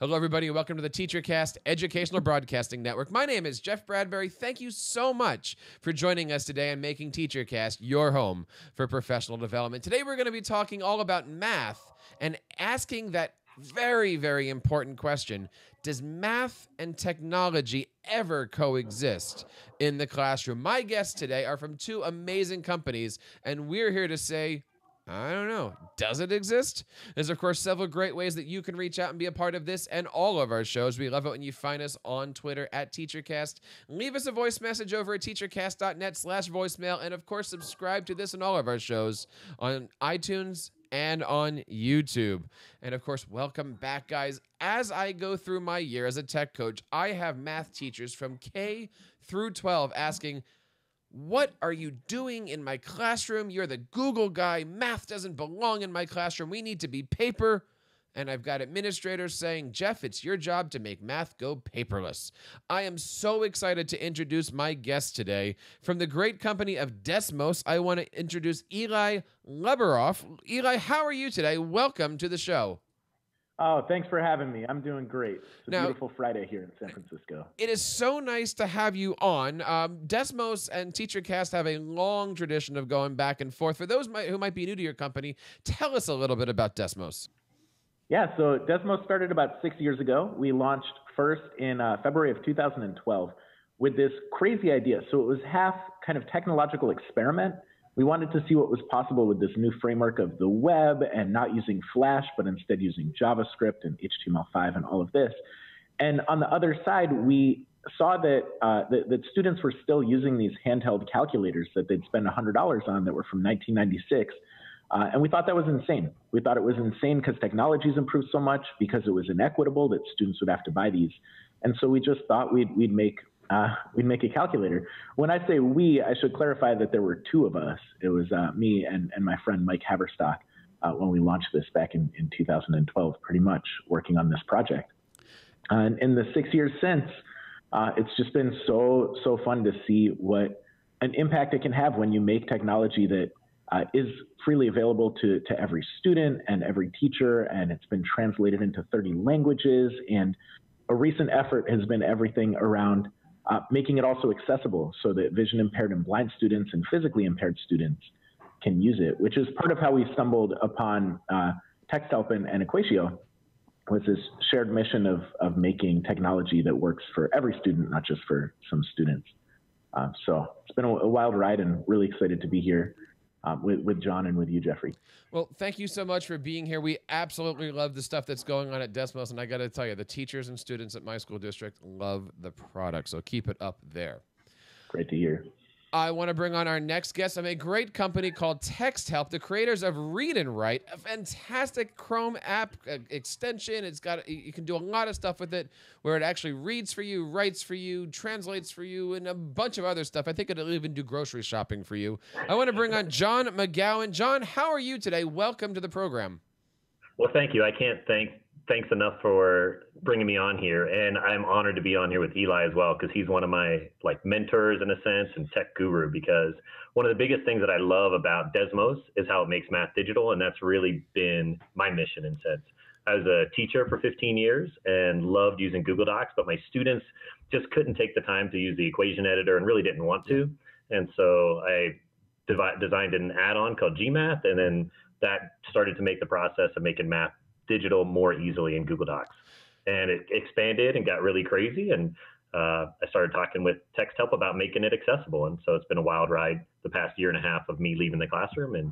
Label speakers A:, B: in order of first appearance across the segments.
A: Hello, everybody, and welcome to the TeacherCast Educational Broadcasting Network. My name is Jeff Bradbury. Thank you so much for joining us today and making TeacherCast your home for professional development. Today, we're going to be talking all about math and asking that very, very important question: does math and technology ever coexist in the classroom? My guests today are from two amazing companies, and we're here to say, I don't know. Does it exist? There's, of course, several great ways that you can reach out and be a part of this and all of our shows. We love it when you find us on Twitter at TeacherCast. Leave us a voice message over at teachercast.net/voicemail. And, of course, subscribe to this and all of our shows on iTunes and on YouTube. And, of course, welcome back, guys. As I go through my year as a tech coach, I have math teachers from K through 12 asking, what are you doing in my classroom? You're the Google guy. Math doesn't belong in my classroom. We need to be paper. And I've got administrators saying, Jeff, it's your job to make math go paperless. I am so excited to introduce my guest today. From the great company of Desmos, I want to introduce Eli Leberoff. Eli, how are you today? Welcome to the show.
B: Oh, thanks for having me. I'm doing great. It's a beautiful Friday here in San Francisco.
A: It is so nice to have you on. Desmos and TeacherCast have a long tradition of going back and forth. For those who might be new to your company, tell us a little bit about Desmos.
B: Yeah, so Desmos started about 6 years ago. We launched first in February of 2012 with this crazy idea. So it was half kind of technological experiment. We wanted to see what was possible with this new framework of the web and not using Flash, but instead using JavaScript and HTML5 and all of this. And on the other side, we saw that that students were still using these handheld calculators that they'd spend $100 on that were from 1996. And we thought that was insane. We thought it was insane because technology's improved so much, because it was inequitable that students would have to buy these. And so we just thought we'd make a calculator. When I say we, I should clarify that there were two of us. It was me and my friend Mike Haverstock when we launched this back in 2012, pretty much working on this project. And in the 6 years since, it's just been so fun to see what an impact it can have when you make technology that is freely available to every student and every teacher, and it's been translated into 30 languages. And a recent effort has been everything around making it also accessible so that vision impaired and blind students and physically impaired students can use it, which is part of how we stumbled upon TextHelp and Equatio, was this shared mission of making technology that works for every student, not just for some students. So it's been a wild ride, and really excited to be here with John and with you, Jeffrey.
A: Well, thank you so much for being here. We absolutely love the stuff that's going on at Desmos, and I got to tell you, the teachers and students at my school district love the product, so keep it up there.
B: Great to hear.
A: I want to bring on our next guest. I'm a great company called TextHelp, the creators of Read and Write, a fantastic Chrome app extension. You can do a lot of stuff with it, where it actually reads for you, writes for you, translates for you, and a bunch of other stuff. I think it'll even do grocery shopping for you. I want to bring on John McGowan. John, how are you today? Welcome to the program.
C: Well, thank you. I can't thanks enough for bringing me on here, and I'm honored to be on here with Eli as well, because he's one of my mentors in a sense and tech guru. Because one of the biggest things that I love about Desmos is how it makes math digital, and that's really been my mission in a sense. I was a teacher for 15 years and loved using Google Docs, but my students just couldn't take the time to use the equation editor and really didn't want to, and so I designed an add-on called GMath, and then that started to make the process of making math digital more easily in Google Docs. And it expanded and got really crazy. And I started talking with TextHelp about making it accessible. And so it's been a wild ride the past year and a half of me leaving the classroom and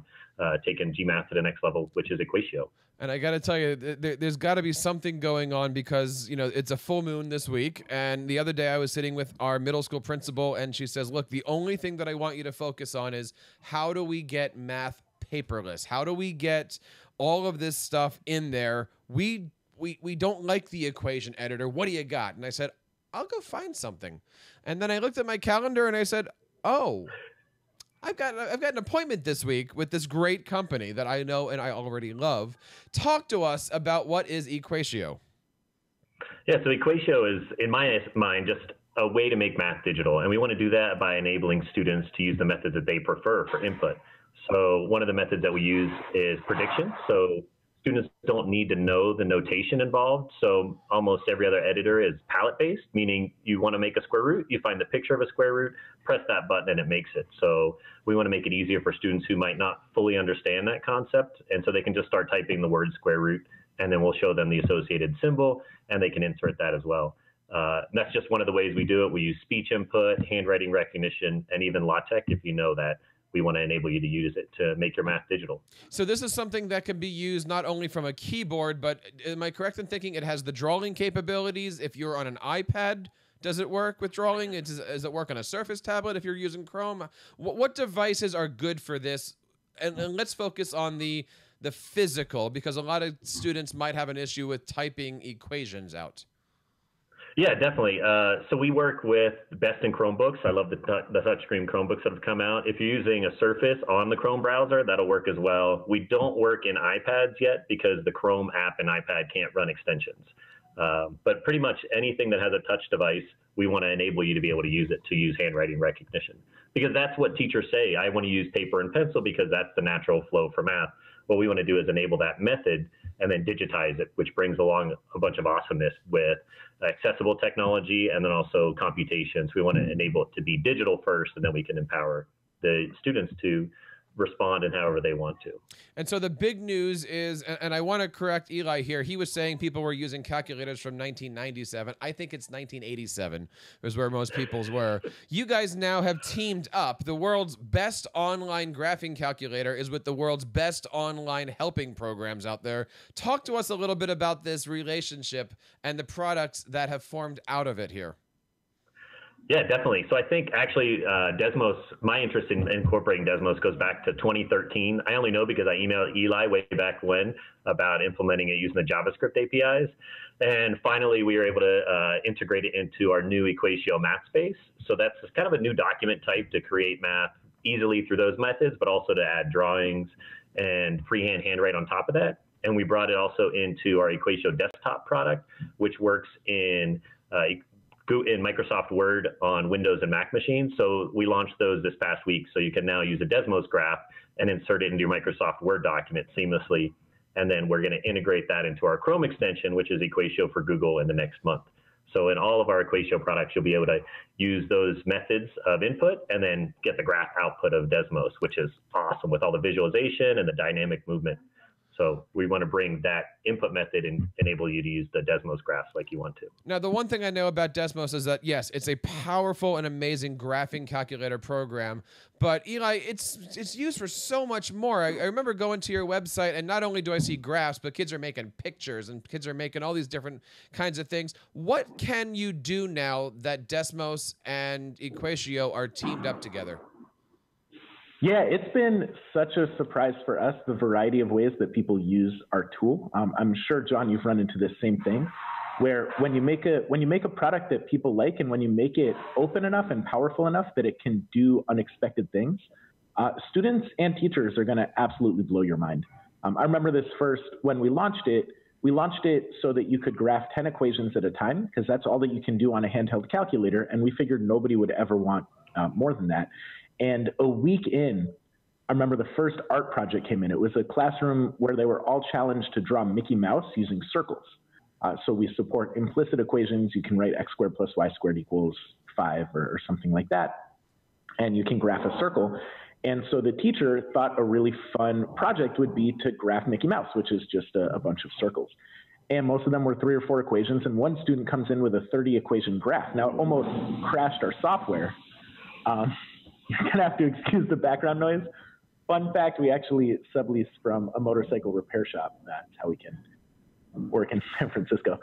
C: taking GMath to the next level, which is Equatio.
A: And I got to tell you, there's got to be something going on, because, it's a full moon this week. And the other day I was sitting with our middle school principal, and she says, look, the only thing that I want you to focus on is how do we get math paperless? How do we get all of this stuff in there? We don't like the equation editor. What do you got? And I said, I'll go find something. And then I looked at my calendar and I said, oh, I've got an appointment this week with this great company that I know and I already love. Talk to us about what is Equatio.
C: Yeah, so Equatio is, in my mind, just a way to make math digital. And we want to do that by enabling students to use the methods that they prefer for input. So one of the methods that we use is prediction. So students don't need to know the notation involved. So almost every other editor is palette-based, meaning you want to make a square root, you find the picture of a square root, press that button, and it makes it. So we want to make it easier for students who might not fully understand that concept. And so they can just start typing the word square root, and then we'll show them the associated symbol, and they can insert that as well. That's just one of the ways we do it. We use speech input, handwriting recognition, and even LaTeX if you know that. We want to enable you to use it to make your math digital.
A: So this is something that can be used not only from a keyboard, but am I correct in thinking it has the drawing capabilities? If you're on an iPad, does it work with drawing? Does it work on a Surface tablet if you're using Chrome? What devices are good for this? And let's focus on the physical, because a lot of students might have an issue with typing equations out.
C: Yeah, definitely. So we work with best in Chromebooks. I love the touchscreen Chromebooks that have come out. If you're using a Surface on the Chrome browser, that'll work as well. We don't work in iPads yet because the Chrome app and iPad can't run extensions. But pretty much anything that has a touch device, we want to enable you to be able to use it to use handwriting recognition. Because that's what teachers say. I want to use paper and pencil because that's the natural flow for math. What we want to do is enable that method and then digitize it, which brings along a bunch of awesomeness with accessible technology and then also computations. We want to enable it to be digital first, and then we can empower the students to respond in however they want to.
A: And so the big news is, and I want to correct Eli here, he was saying people were using calculators from 1997. I think it's 1987 is where most people's were. You guys now have teamed up. The world's best online graphing calculator is with the world's best online helping programs out there. Talk to us a little bit about this relationship and the products that have formed out of it here.
C: Yeah, definitely. So I think actually Desmos, my interest in incorporating Desmos goes back to 2013. I only know because I emailed Eli way back when about implementing it using the JavaScript APIs. And finally, we were able to integrate it into our new Equatio math space. So that's kind of a new document type to create math easily through those methods, but also to add drawings and freehand handwrite on top of that. And we brought it also into our Equatio desktop product, which works in Microsoft Word on Windows and Mac machines. So we launched those this past week. So you can now use a Desmos graph and insert it into your Microsoft Word document seamlessly. And then we're going to integrate that into our Chrome extension, which is Equatio for Google, in the next month. So in all of our Equatio products, you'll be able to use those methods of input and then get the graph output of Desmos, which is awesome with all the visualization and the dynamic movement. So we want to bring that input method and enable you to use the Desmos graphs like you want to.
A: Now, the one thing I know about Desmos is that, yes, it's a powerful and amazing graphing calculator program. But, Eli, it's used for so much more. I remember going to your website, and not only do I see graphs, but kids are making pictures, and kids are making all these different kinds of things. What can you do now that Desmos and Equatio are teamed up together?
B: Yeah, it's been such a surprise for us, the variety of ways that people use our tool. I'm sure, John, you've run into this same thing, where when you make a product that people like, and when you make it open enough and powerful enough that it can do unexpected things, students and teachers are going to absolutely blow your mind. I remember this first when we launched it. We launched it so that you could graph 10 equations at a time, because that's all that you can do on a handheld calculator, and we figured nobody would ever want more than that. And a week in, I remember the first art project came in. It was a classroom where they were all challenged to draw Mickey Mouse using circles. So we support implicit equations. You can write x squared plus y squared equals 5 or something like that. And you can graph a circle. And so the teacher thought a really fun project would be to graph Mickey Mouse, which is just a bunch of circles. And most of them were 3 or 4 equations. And one student comes in with a 30 equation graph. Now, it almost crashed our software. You're going to have to excuse the background noise. Fun fact, we actually sublease from a motorcycle repair shop. That's how we can work in San Francisco.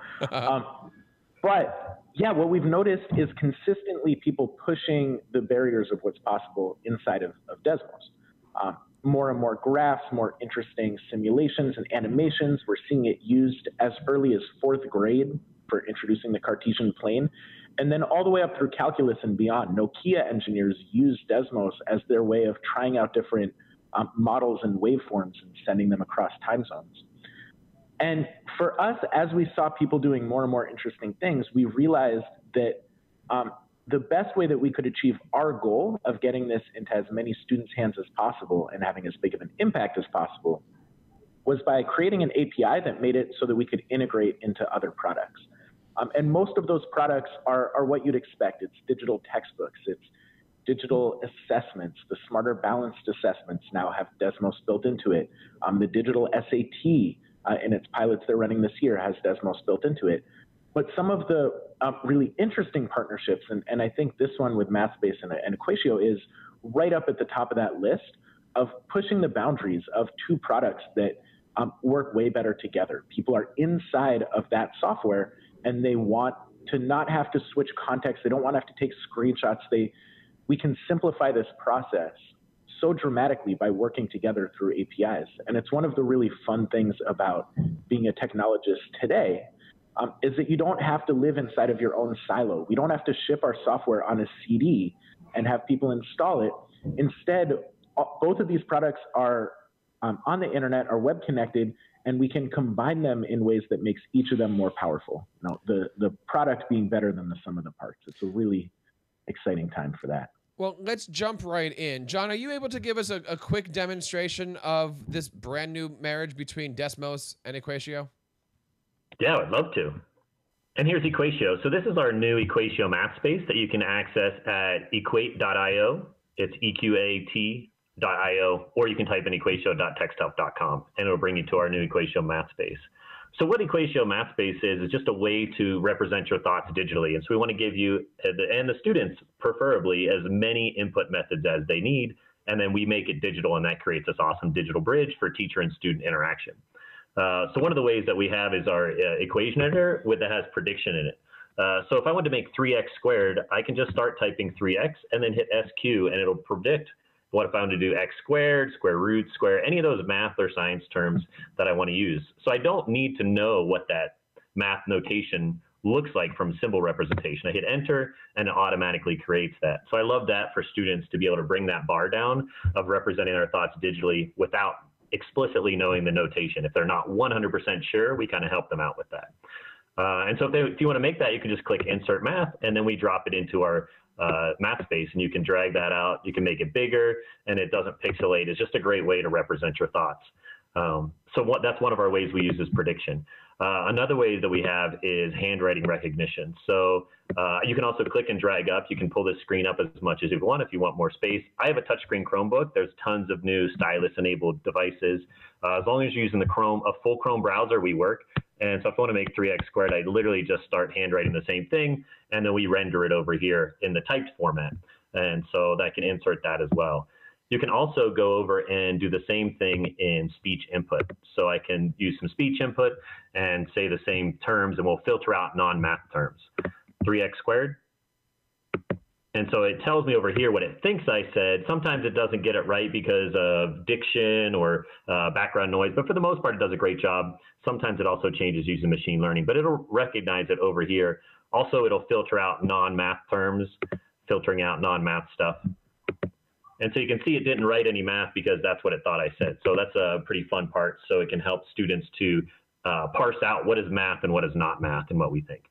B: But yeah, what we've noticed is consistently people pushing the barriers of what's possible inside of Desmos. More and more graphs, more interesting simulations and animations. We're seeing it used as early as 4th grade for introducing the Cartesian plane. And then all the way up through calculus and beyond. Nokia engineers use Desmos as their way of trying out different models and waveforms and sending them across time zones. And for us, as we saw people doing more and more interesting things, we realized that the best way that we could achieve our goal of getting this into as many students' hands as possible and having as big of an impact as possible was by creating an API that made it so that we could integrate into other products. And most of those products are what you'd expect. It's digital textbooks, it's digital assessments. The Smarter Balanced assessments now have Desmos built into it. The digital SAT in its pilots they're running this year has Desmos built into it. But some of the really interesting partnerships, and I think this one with MathSpace and Equatio is right up at the top of that list of pushing the boundaries of two products that work way better together. People are inside of that software and they want to not have to switch context. They don't want to have to take screenshots. We can simplify this process so dramatically by working together through APIs. And it's one of the really fun things about being a technologist today, is that you don't have to live inside of your own silo. We don't have to ship our software on a CD and have people install it. Instead, both of these products are on the internet, are web connected, and we can combine them in ways that makes each of them more powerful. The product being better than the sum of the parts. It's a really exciting time for that.
A: Well, let's jump right in. John, are you able to give us a quick demonstration of this brand new marriage between Desmos and Equatio?
C: Yeah, I'd love to. And here's Equatio. So this is our new Equatio math space that you can access at equate.io. It's EQAT.io, or you can type in equatio.texthelp.com, and it'll bring you to our new Equatio math space. So what Equatio math space is just a way to represent your thoughts digitally. And so we want to give you, and the students preferably, as many input methods as they need, and then we make it digital, and that creates this awesome digital bridge for teacher and student interaction. So one of the ways that we have is our equation editor that has prediction in it. So if I want to make 3x squared, I can just start typing 3x and then hit SQ, and it'll predict what if I want to do x squared, square root, square, any of those math or science terms that I want to use. So I don't need to know what that math notation looks like from symbol representation. I hit enter and it automatically creates that. So I love that for students to be able to bring that bar down of representing their thoughts digitally without explicitly knowing the notation. If they're not 100% sure, we kind of help them out with that. And so if you want to make that, you can just click insert math, and then we drop it into our math space, and you can drag that out. You can make it bigger, and it doesn't pixelate. It's just a great way to represent your thoughts. That's one of our ways we use is prediction. Another way that we have is handwriting recognition. So you can also click and drag up. You can pull this screen up as much as you want if you want more space. I have a touchscreen Chromebook. There's tons of new stylus-enabled devices. As long as you're using a full Chrome browser, we work. And so if I want to make 3x squared, I literally just start handwriting the same thing, and then we render it over here in the typed format. And so that can insert that as well. You can also go over and do the same thing in speech input. So I can use some speech input and say the same terms, and we'll filter out non-math terms. 3x squared. And so it tells me over here what it thinks I said. Sometimes it doesn't get it right because of diction or background noise, but for the most part, it does a great job. Sometimes it also changes using machine learning, but it'll recognize it over here. Also, it'll filter out non-math terms, filtering out non-math stuff. And so you can see it didn't write any math because that's what it thought I said. So that's a pretty fun part. So it can help students to parse out what is math and what is not math and what we think.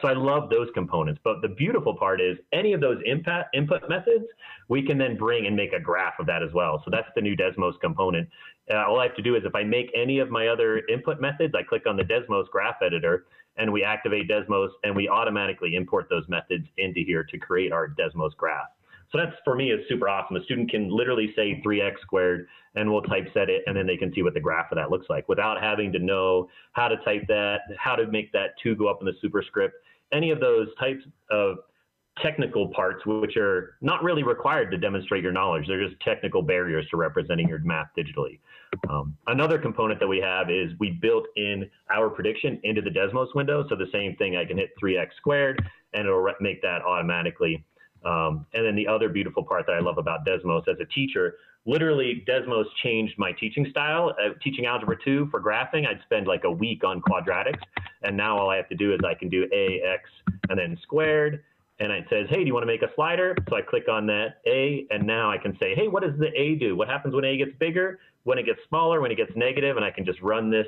C: So I love those components. But the beautiful part is any of those input methods, we can then bring and make a graph of that as well. So that's the new Desmos component. All I have to do is if I make any of my other input methods, I click on the Desmos graph editor and we activate Desmos, and we automatically import those methods into here to create our Desmos graph. So that's, for me, is super awesome. A student can literally say 3x squared, and we'll typeset it, and then they can see what the graph of that looks like without having to know how to type that, how to make that 2 go up in the superscript, any of those types of technical parts, which are not really required to demonstrate your knowledge. They're just technical barriers to representing your math digitally. Another component that we have is we built in our prediction into the Desmos window. So the same thing, I can hit 3x squared, and it'll make that automatically. And then the other beautiful part that I love about Desmos as a teacher, literally Desmos changed my teaching style. Teaching Algebra 2 for graphing, I'd spend like a week on quadratics. And now all I have to do is I can do A, X, and then squared. And it says, hey, do you want to make a slider? So I click on that A, and now I can say, hey, what does the A do? What happens when A gets bigger, when it gets smaller, when it gets negative? And I can just run this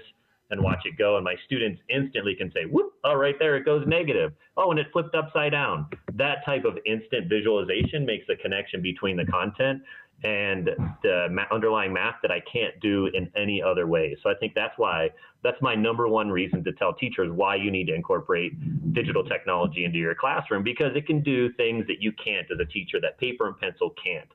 C: and watch it go, and my students instantly can say, whoop, oh, right there, it goes negative. Oh, and it flipped upside down. That type of instant visualization makes the connection between the content and the underlying math that I can't do in any other way. So I think that's my number one reason to tell teachers why you need to incorporate digital technology into your classroom, because it can do things that you can't as a teacher that paper and pencil can't.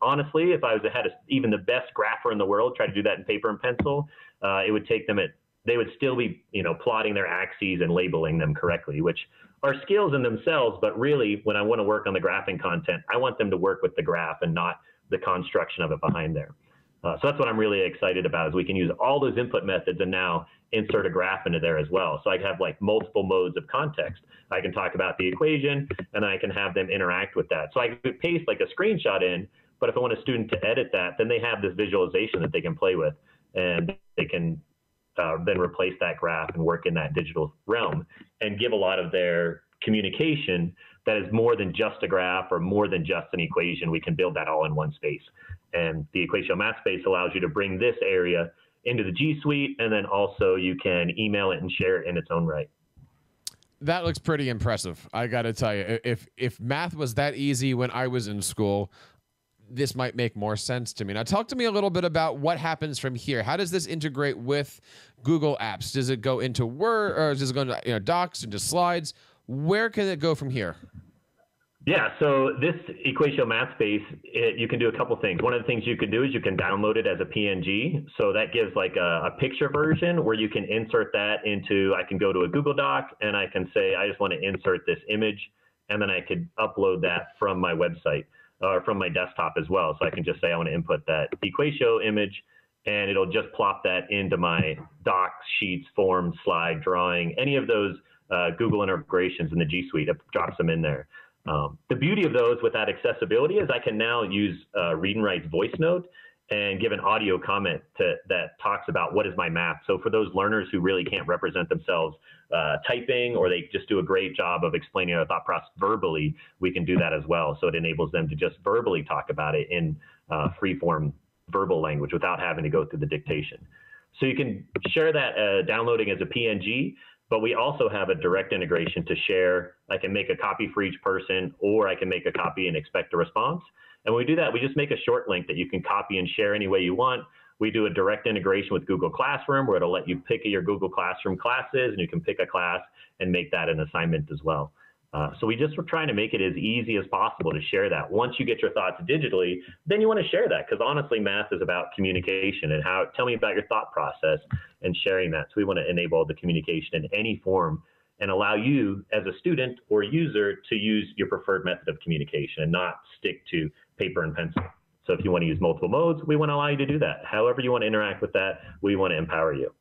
C: Honestly, if I had even the best grapher in the world try to do that in paper and pencil, it would take them they would still be, plotting their axes and labeling them correctly, which are skills in themselves. But really, when I want to work on the graphing content, I want them to work with the graph and not the construction of it behind there. So that's what I'm really excited about, is we can use all those input methods and now insert a graph into there as well. So I have like multiple modes of context. I can talk about the equation, and I can have them interact with that. So I could paste like a screenshot in, but if I want a student to edit that, then they have this visualization that they can play with, and they can then replace that graph and work in that digital realm and give a lot of their communication that is more than just a graph or more than just an equation. We can build that all in one space. And the Equatio Math Space allows you to bring this area into the G Suite, and then also you can email it and share it in its own right.
A: That looks pretty impressive. I got to tell you, if math was that easy when I was in school, this might make more sense to me. Now, talk to me a little bit about what happens from here. How does this integrate with Google Apps? Does it go into Word, or does it go into Docs, into Slides? Where can it go from here?
C: Yeah, so this Equatio Math Space, you can do a couple things. One of the things you can do is you can download it as a PNG. So that gives like a picture version where you can insert that into, I can go to a Google Doc and I can say, I just want to insert this image, and then I could upload that from my website or from my desktop as well. So I can just say, I want to input that Equatio image, and it'll just plop that into my Docs, Sheets, Forms, Slide, Drawing, any of those Google integrations in the G Suite. It drops them in there. The beauty of those with that accessibility is I can now use read and write's voice note and give an audio comment that talks about what is my math. So for those learners who really can't represent themselves typing, or they just do a great job of explaining their thought process verbally, we can do that as well. So it enables them to just verbally talk about it in free-form verbal language without having to go through the dictation. So you can share that downloading as a PNG, but we also have a direct integration to share. I can make a copy for each person, or I can make a copy and expect a response. And when we do that, we just make a short link that you can copy and share any way you want. We do a direct integration with Google Classroom, where it'll let you pick your Google Classroom classes, and you can pick a class and make that an assignment as well. So we just were trying to make it as easy as possible to share that. Once you get your thoughts digitally, then you want to share that, because honestly, math is about communication and tell me about your thought process and sharing that. So we want to enable the communication in any form and allow you as a student or user to use your preferred method of communication and not stick to paper and pencil. So if you want to use multiple modes, we want to allow you to do that. However you want to interact with that, we want to empower you.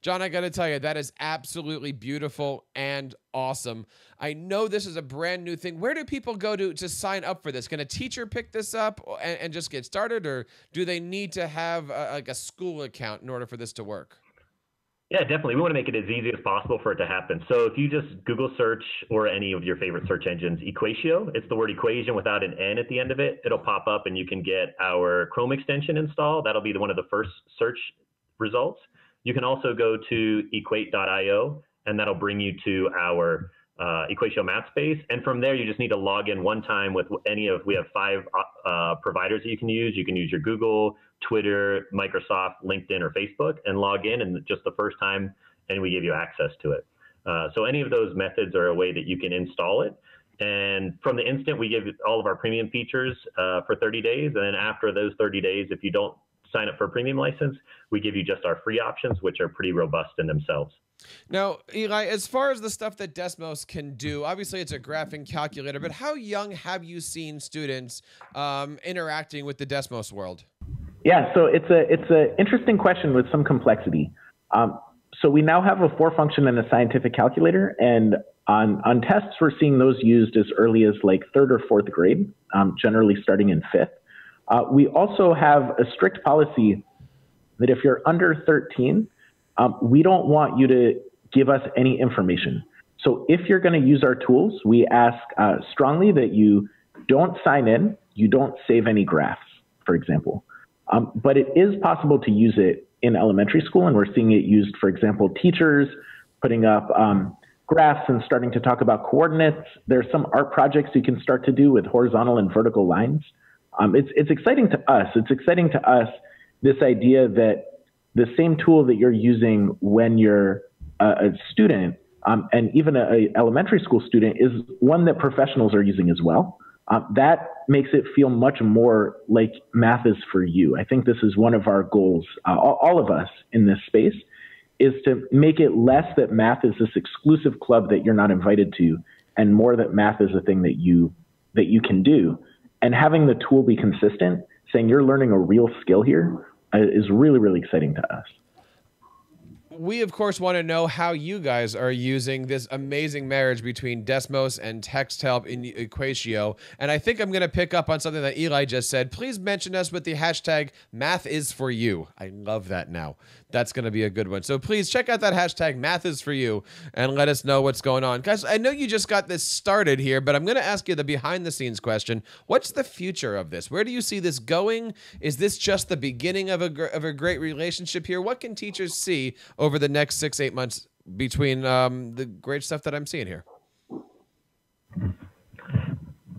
A: John, I got to tell you, that is absolutely beautiful and awesome. I know this is a brand new thing. Where do people go to sign up for this? Can a teacher pick this up and just get started, or do they need to have like a school account in order for this to work?
C: Yeah, definitely. We want to make it as easy as possible for it to happen. So if you just Google search, or any of your favorite search engines, Equatio, it's the word equation without an N at the end of it. It'll pop up and you can get our Chrome extension installed. That'll be one of the first search results. You can also go to equate.io, and that'll bring you to our Equatio Math Space. And from there, you just need to log in one time with we have 5 providers that you can use. You can use your Google, Twitter, Microsoft, LinkedIn, or Facebook, and log in, and just the first time, and we give you access to it. So any of those methods are a way that you can install it. And from the instant, we give all of our premium features for 30 days. And then after those 30 days, if you don't sign up for a premium license, we give you just our free options, which are pretty robust in themselves.
A: Now, Eli, as far as the stuff that Desmos can do, obviously it's a graphing calculator, but how young have you seen students interacting with the Desmos world?
B: Yeah, so it's a interesting question with some complexity. So we now have a 4-function and a scientific calculator, and on tests we're seeing those used as early as like 3rd or 4th grade, generally starting in 5th. We also have a strict policy that if you're under 13, we don't want you to give us any information. So if you're going to use our tools, we ask strongly that you don't sign in, you don't save any graphs, for example. But it is possible to use it in elementary school, and we're seeing it used, for example, teachers putting up graphs and starting to talk about coordinates. There's some art projects you can start to do with horizontal and vertical lines. It's exciting to us. It's exciting to us, this idea that the same tool that you're using when you're a student, and even an elementary school student, is one that professionals are using as well. That makes it feel much more like math is for you. I think this is one of our goals, all of us in this space, is to make it less that math is this exclusive club that you're not invited to, and more that math is a thing that you can do. And having the tool be consistent, saying you're learning a real skill here, is really, really exciting to us.
A: We, of course, want to know how you guys are using this amazing marriage between Desmos and TextHelp in Equatio. And I think I'm going to pick up on something that Eli just said. Please mention us with the hashtag #MathIsForYou. I love that now. That's going to be a good one. So please check out that hashtag #MathIsForYou and let us know what's going on. Guys, I know you just got this started here, but I'm going to ask you the behind-the-scenes question. What's the future of this? Where do you see this going? Is this just the beginning of a great relationship here? What can teachers see over the next 6-8 months between the great stuff that I'm seeing here?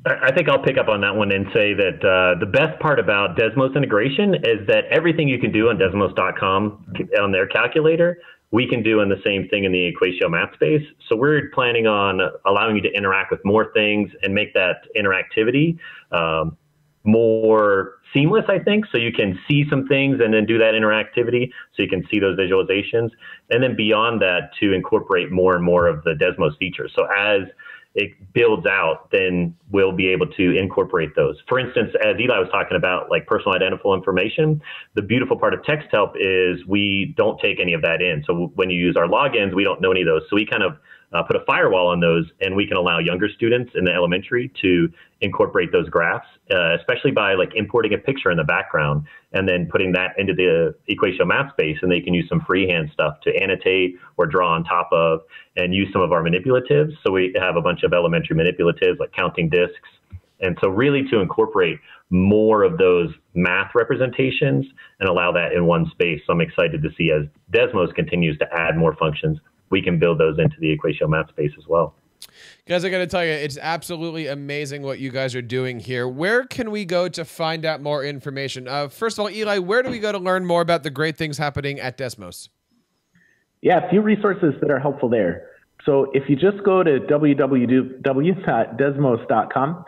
C: I think I'll pick up on that one and say that the best part about Desmos integration is that everything you can do on Desmos.com on their calculator, we can do in the same thing in the Equatio math space. So we're planning on allowing you to interact with more things and make that interactivity more seamless, I think. So you can see some things and then do that interactivity so you can see those visualizations. And then beyond that, to incorporate more and more of the Desmos features. So as it builds out, then we'll be able to incorporate those. For instance, as Eli was talking about, like personal identifiable information, the beautiful part of TextHelp is we don't take any of that in. So when you use our logins, we don't know any of those. So we kind of put a firewall on those, and we can allow younger students in the elementary to incorporate those graphs, especially by like importing a picture in the background and then putting that into the Equatio math space, and they can use some freehand stuff to annotate or draw on top of and use some of our manipulatives. So we have a bunch of elementary manipulatives like counting discs. And so really to incorporate more of those math representations and allow that in one space. So I'm excited to see as Desmos continues to add more functions, we can build those into the Equatio math space as well.
A: Guys, I got to tell you, it's absolutely amazing what you guys are doing here. Where can we go to find out more information? First of all, Eli, where do we go to learn more about the great things happening at Desmos?
B: Yeah, a few resources that are helpful there. So if you just go to www.desmos.com,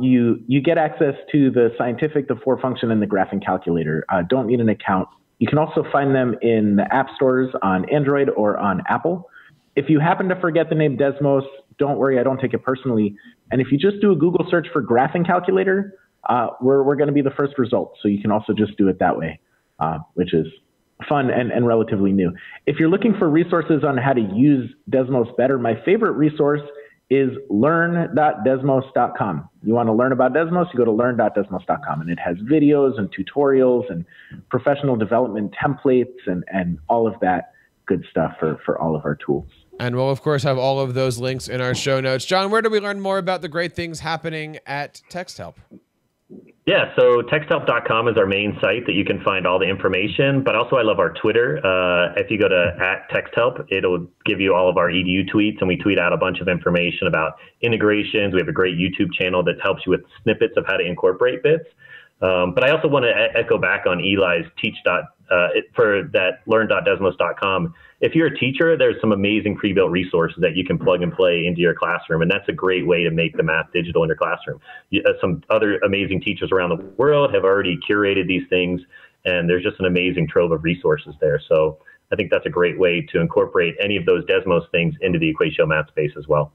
B: you get access to the scientific, the for function, and the graphing calculator. Don't need an account. You can also find them in the app stores on Android or on Apple. If you happen to forget the name Desmos, don't worry, I don't take it personally. And if you just do a Google search for graphing calculator, we're going to be the first result. So you can also just do it that way, which is fun and relatively new. If you're looking for resources on how to use Desmos better, my favorite resource is learn.desmos.com. You want to learn about Desmos, you go to learn.desmos.com, and it has videos and tutorials and professional development templates and all of that good stuff for all of our tools.
A: And we'll, of course, have all of those links in our show notes. John, where do we learn more about the great things happening at TextHelp?
C: Yeah, so texthelp.com is our main site that you can find all the information, but also I love our Twitter. If you go to @TextHelp, it'll give you all of our EDU tweets, and we tweet out a bunch of information about integrations. We have a great YouTube channel that helps you with snippets of how to incorporate bits. But I also want to echo back on Eli's for that learn.desmos.com. If you're a teacher, there's some amazing pre-built resources that you can plug and play into your classroom, and that's a great way to make the math digital in your classroom. Some other amazing teachers around the world have already curated these things, and there's just an amazing trove of resources there. So I think that's a great way to incorporate any of those Desmos things into the Equatio math space as well.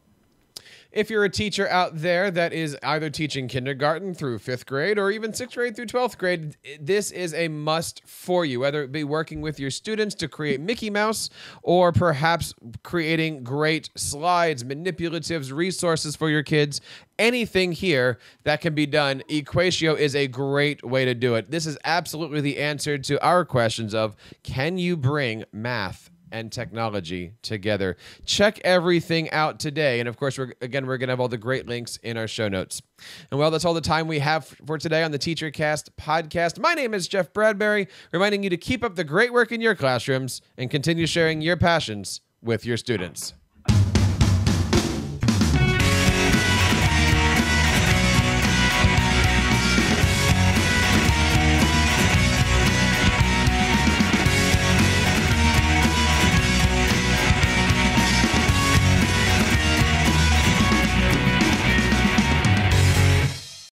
A: If you're a teacher out there that is either teaching kindergarten through 5th grade or even 6th grade through 12th grade, this is a must for you, whether it be working with your students to create Mickey Mouse or perhaps creating great slides, manipulatives, resources for your kids. Anything here that can be done, Equatio is a great way to do it. This is absolutely the answer to our questions of, can you bring math and technology together? Check everything out today. And of course, we're going to have all the great links in our show notes. And well, that's all the time we have for today on the TeacherCast podcast. My name is Jeff Bradbury, reminding you to keep up the great work in your classrooms and continue sharing your passions with your students.